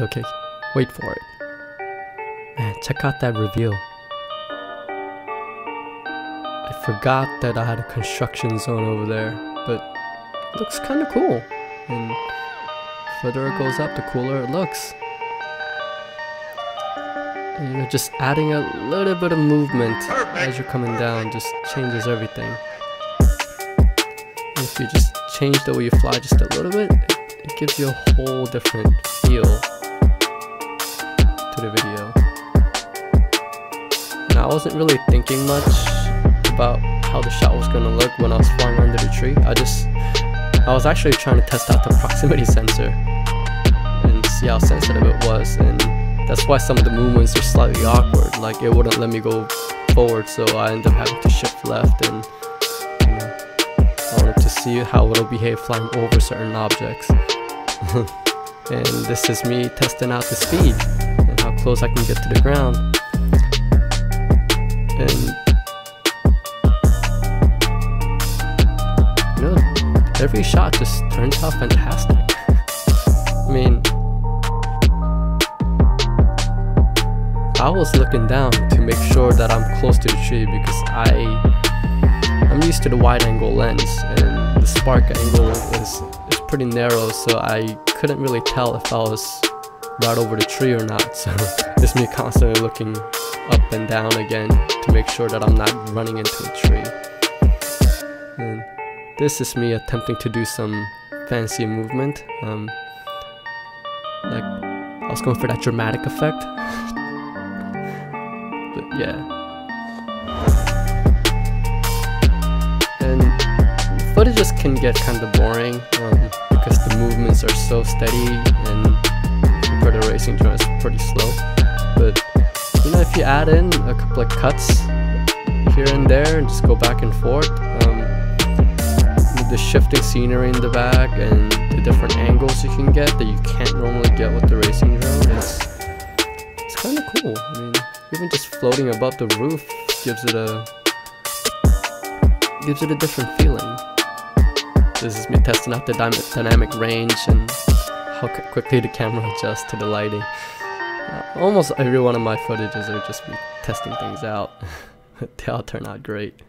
Okay, wait for it. Man, check out that reveal. I forgot that I had a construction zone over there, but it looks kind of cool. And the further it goes up, the cooler it looks. And, you know, just adding a little bit of movement as you're coming down just changes everything. If you just change the way you fly just a little bit, it gives you a whole different feel to the video. And I wasn't really thinking much about how the shot was gonna look when I was flying under the tree. I was actually trying to test out the proximity sensor and see how sensitive it was, and that's why some of the movements are slightly awkward. Like, it wouldn't let me go forward, so I ended up having to shift left, and you know, I wanted to see how it'll behave flying over certain objects. And this is me testing out the speed and how close I can get to the ground. And you know, every shot just turns out fantastic. I mean, I was looking down to make sure that I'm close to the tree because I'm used to the wide angle lens, and the spark angle is pretty narrow, so I couldn't really tell if I was right over the tree or not. So it's me constantly looking up and down again to make sure that I'm not running into a tree. And this is me attempting to do some fancy movement. Like, I was going for that dramatic effect. But yeah. And footages can get kind of boring because the movements are so steady and compared to racing drone it's pretty slow. But you know, if you add in a couple of cuts here and there and just go back and forth, with the shifting scenery in the back and the different angles you can get that you can't normally get with the racing drone, it's kind of cool. I mean, even just floating above the roof gives it a different feeling. This is me testing out the dynamic range and how quickly the camera adjusts to the lighting. Almost every one of my footages are just me testing things out. They all turn out great.